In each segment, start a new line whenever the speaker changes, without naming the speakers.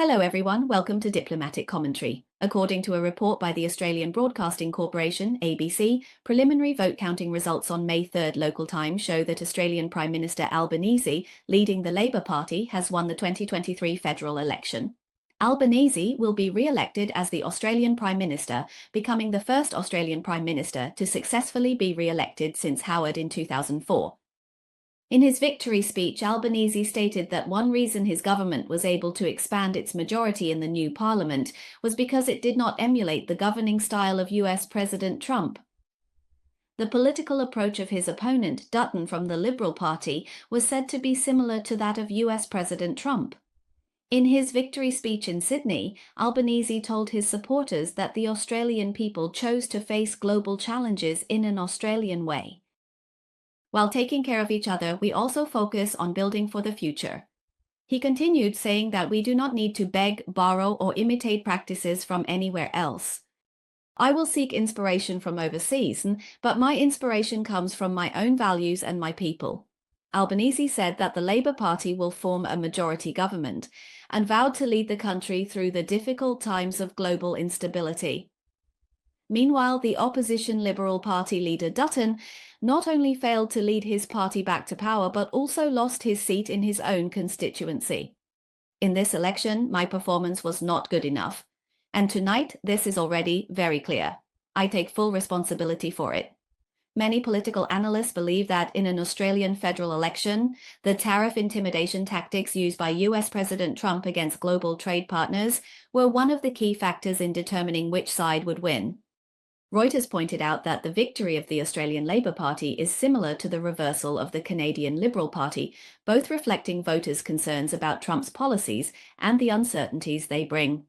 Hello everyone, welcome to Diplomatic Commentary. According to a report by the Australian Broadcasting Corporation, ABC, preliminary vote counting results on May 3rd local time show that Australian Prime Minister Albanese, leading the Labor Party, has won the 2023 federal election. Albanese will be re-elected as the Australian Prime Minister, becoming the first Australian Prime Minister to successfully be re-elected since Howard in 2004. In his victory speech, Albanese stated that one reason his government was able to expand its majority in the new parliament was because it did not emulate the governing style of US President Trump. The political approach of his opponent, Dutton from the Liberal Party, was said to be similar to that of US President Trump. In his victory speech in Sydney, Albanese told his supporters that the Australian people chose to face global challenges in an Australian way. While taking care of each other, we also focus on building for the future. He continued, saying that we do not need to beg, borrow, or imitate practices from anywhere else. I will seek inspiration from overseas, but my inspiration comes from my own values and my people. Albanese said that the Labor Party will form a majority government and vowed to lead the country through the difficult times of global instability. Meanwhile, the opposition Liberal Party leader Dutton not only failed to lead his party back to power, but also lost his seat in his own constituency. In this election, my performance was not good enough. And tonight, this is already very clear. I take full responsibility for it. Many political analysts believe that in an Australian federal election, the tariff intimidation tactics used by US President Trump against global trade partners were one of the key factors in determining which side would win. Reuters pointed out that the victory of the Australian Labor Party is similar to the reversal of the Canadian Liberal Party, both reflecting voters' concerns about Trump's policies and the uncertainties they bring.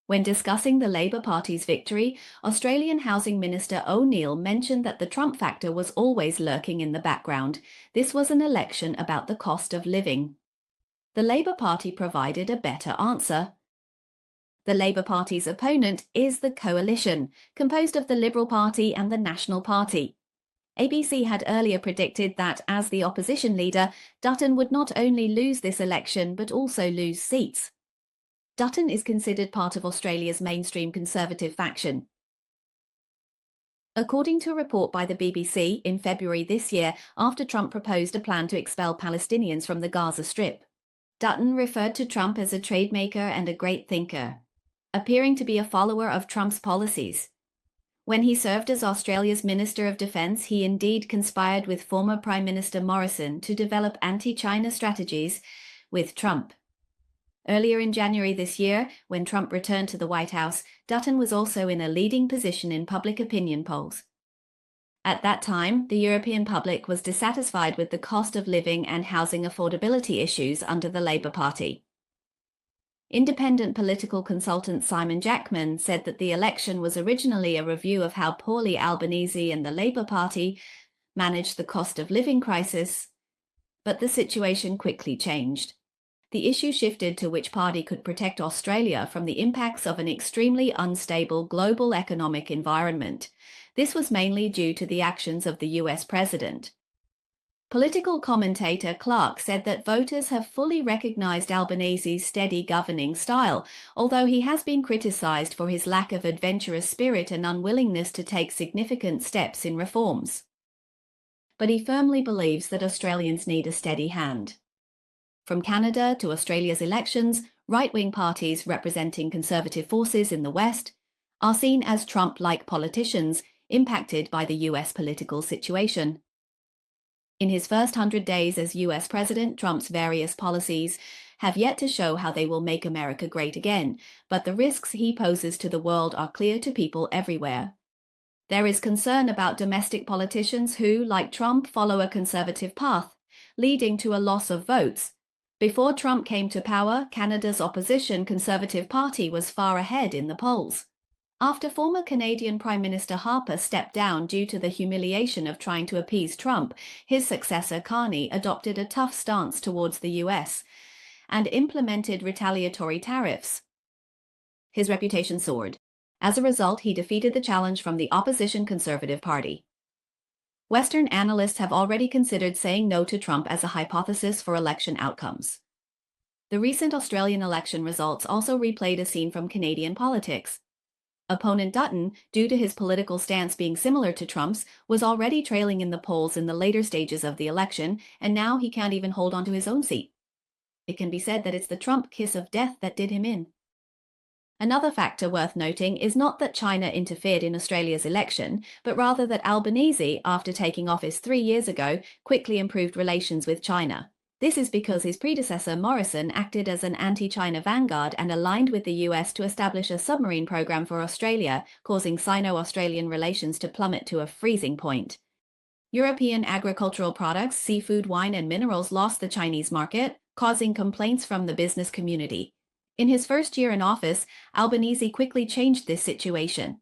When discussing the Labor Party's victory, Australian Housing Minister O'Neill mentioned that the Trump factor was always lurking in the background. This was an election about the cost of living. The Labor Party provided a better answer. The Labor Party's opponent is the Coalition, composed of the Liberal Party and the National Party. ABC had earlier predicted that as the opposition leader, Dutton would not only lose this election but also lose seats. Dutton is considered part of Australia's mainstream Conservative faction. According to a report by the BBC in February this year, after Trump proposed a plan to expel Palestinians from the Gaza Strip, Dutton referred to Trump as a trademaker and a great thinker, appearing to be a follower of Trump's policies. When he served as Australia's Minister of Defence, he indeed conspired with former Prime Minister Morrison to develop anti-China strategies with Trump. Earlier in January this year, when Trump returned to the White House, Dutton was also in a leading position in public opinion polls. At that time, the European public was dissatisfied with the cost of living and housing affordability issues under the Labor Party. Independent political consultant Simon Jackman said that the election was originally a review of how poorly Albanese and the Labor Party managed the cost of living crisis, but the situation quickly changed. The issue shifted to which party could protect Australia from the impacts of an extremely unstable global economic environment. This was mainly due to the actions of the US president. Political commentator Clark said that voters have fully recognized Albanese's steady governing style, although he has been criticized for his lack of adventurous spirit and unwillingness to take significant steps in reforms. But he firmly believes that Australians need a steady hand. From Canada to Australia's elections, right-wing parties representing conservative forces in the West are seen as Trump-like politicians impacted by the US political situation. In his first 100 days as US President, Trump's various policies have yet to show how they will make America great again, but the risks he poses to the world are clear to people everywhere. There is concern about domestic politicians who, like Trump, follow a conservative path, leading to a loss of votes. Before Trump came to power, Canada's opposition Conservative Party was far ahead in the polls. After former Canadian Prime Minister Harper stepped down due to the humiliation of trying to appease Trump, his successor Carney adopted a tough stance towards the US and implemented retaliatory tariffs. His reputation soared. As a result, he defeated the challenge from the opposition Conservative Party. Western analysts have already considered saying no to Trump as a hypothesis for election outcomes. The recent Australian election results also replayed a scene from Canadian politics. Opponent Dutton, due to his political stance being similar to Trump's, was already trailing in the polls in the later stages of the election, and now he can't even hold on to his own seat. It can be said that it's the Trump kiss of death that did him in. Another factor worth noting is not that China interfered in Australia's election, but rather that Albanese, after taking office 3 years ago, quickly improved relations with China. This is because his predecessor Morrison acted as an anti-China vanguard and aligned with the US to establish a submarine program for Australia, causing Sino-Australian relations to plummet to a freezing point. European agricultural products, seafood, wine, and minerals lost the Chinese market, causing complaints from the business community. In his first year in office, Albanese quickly changed this situation.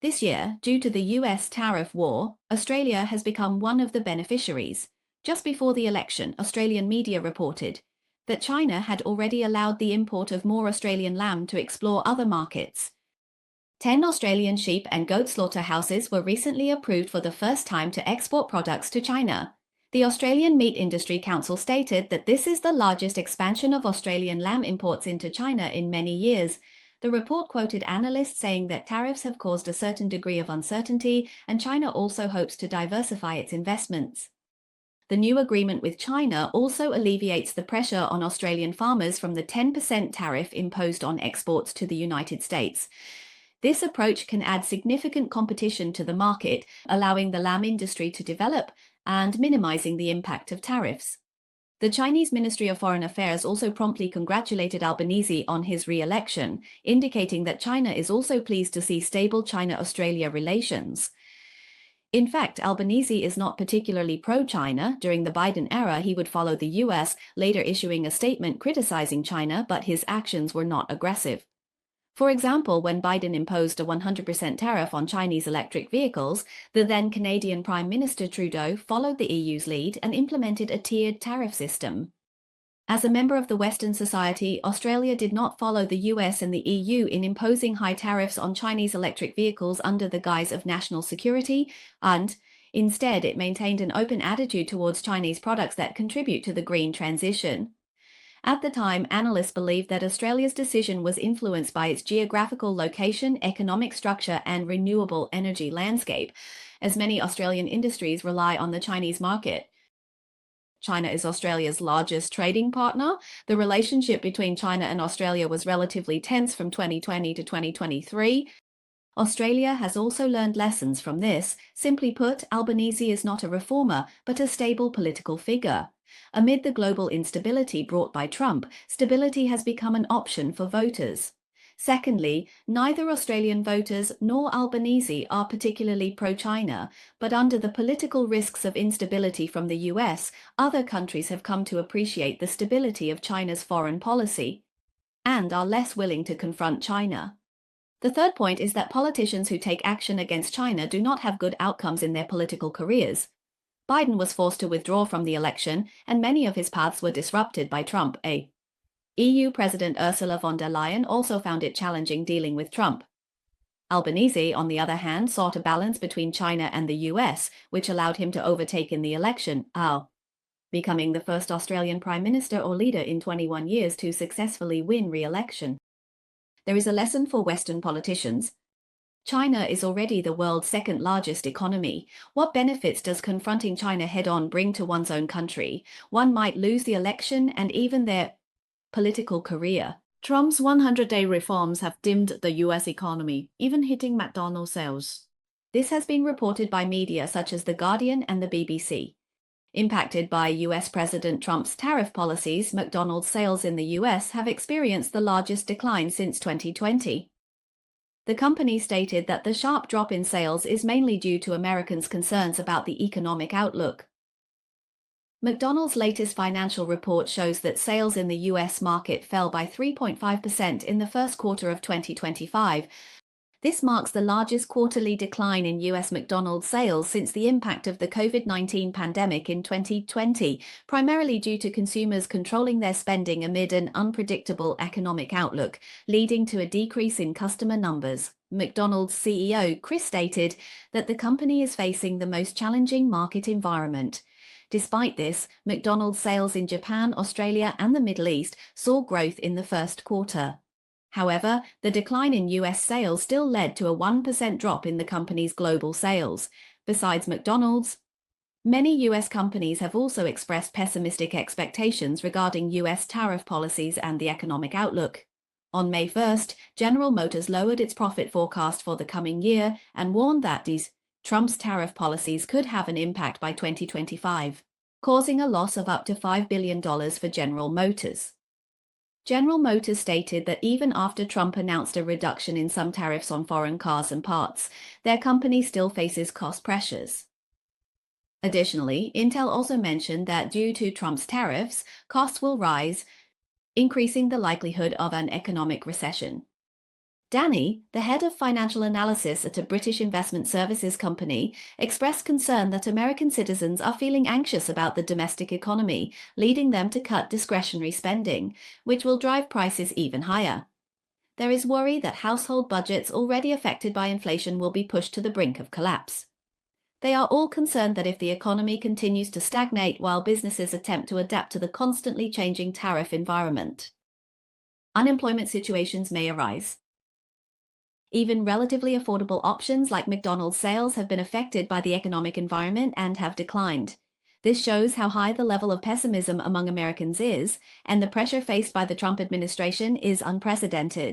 This year, due to the US tariff war, Australia has become one of the beneficiaries. Just before the election, Australian media reported that China had already allowed the import of more Australian lamb to explore other markets. 10 Australian sheep and goat slaughterhouses were recently approved for the first time to export products to China. The Australian Meat Industry Council stated that this is the largest expansion of Australian lamb imports into China in many years. The report quoted analysts saying that tariffs have caused a certain degree of uncertainty, and China also hopes to diversify its investments. The new agreement with China also alleviates the pressure on Australian farmers from the 10% tariff imposed on exports to the United States. This approach can add significant competition to the market, allowing the lamb industry to develop and minimizing the impact of tariffs. The Chinese Ministry of Foreign Affairs also promptly congratulated Albanese on his re-election, indicating that China is also pleased to see stable China-Australia relations. In fact, Albanese is not particularly pro-China. During the Biden era, he would follow the US, later issuing a statement criticizing China, but his actions were not aggressive. For example, when Biden imposed a 100% tariff on Chinese electric vehicles, the then Canadian Prime Minister Trudeau followed the EU's lead and implemented a tiered tariff system. As a member of the Western society, Australia did not follow the US and the EU in imposing high tariffs on Chinese electric vehicles under the guise of national security, and instead it maintained an open attitude towards Chinese products that contribute to the green transition. At the time, analysts believed that Australia's decision was influenced by its geographical location, economic structure, and renewable energy landscape, as many Australian industries rely on the Chinese market. China is Australia's largest trading partner. The relationship between China and Australia was relatively tense from 2020 to 2023. Australia has also learned lessons from this. Simply put, Albanese is not a reformer, but a stable political figure. Amid the global instability brought by Trump, stability has become an option for voters. Secondly, neither Australian voters nor Albanese are particularly pro-China, but under the political risks of instability from the US, other countries have come to appreciate the stability of China's foreign policy and are less willing to confront China. The third point is that politicians who take action against China do not have good outcomes in their political careers. Biden was forced to withdraw from the election, and many of his paths were disrupted by Trump. EU President Ursula von der Leyen also found it challenging dealing with Trump. Albanese, on the other hand, sought a balance between China and the US, which allowed him to overtake in the election, becoming the first Australian Prime Minister or leader in 21 years to successfully win re-election. There is a lesson for Western politicians. China is already the world's second largest economy. What benefits does confronting China head-on bring to one's own country? One might lose the election and even their political career.
Trump's 100-day reforms have dimmed the US economy, even hitting McDonald sales.
This has been reported by media such as The Guardian and the BBC. Impacted by US President Trump's tariff policies, McDonald's sales in the US have experienced the largest decline since 2020. The company stated that the sharp drop in sales is mainly due to Americans' concerns about the economic outlook. McDonald's latest financial report shows that sales in the US market fell by 3.5% in the first quarter of 2025. This marks the largest quarterly decline in US McDonald's sales since the impact of the COVID-19 pandemic in 2020, primarily due to consumers controlling their spending amid an unpredictable economic outlook, leading to a decrease in customer numbers. McDonald's CEO Chris stated that the company is facing the most challenging market environment. Despite this, McDonald's sales in Japan, Australia, and the Middle East saw growth in the first quarter. However, the decline in US sales still led to a 1% drop in the company's global sales. Besides McDonald's, many US companies have also expressed pessimistic expectations regarding US tariff policies and the economic outlook. On May 1st, General Motors lowered its profit forecast for the coming year and warned that Trump's tariff policies could have an impact by 2025, causing a loss of up to $5 billion for General Motors. General Motors stated that even after Trump announced a reduction in some tariffs on foreign cars and parts, their company still faces cost pressures. Additionally, Intel also mentioned that due to Trump's tariffs, costs will rise, increasing the likelihood of an economic recession. Danny, the head of financial analysis at a British investment services company, expressed concern that American citizens are feeling anxious about the domestic economy, leading them to cut discretionary spending, which will drive prices even higher. There is worry that household budgets already affected by inflation will be pushed to the brink of collapse. They are all concerned that if the economy continues to stagnate while businesses attempt to adapt to the constantly changing tariff environment, unemployment situations may arise. Even relatively affordable options like McDonald's sales have been affected by the economic environment and have declined. This shows how high the level of pessimism among Americans is, and the pressure faced by the Trump administration is unprecedented.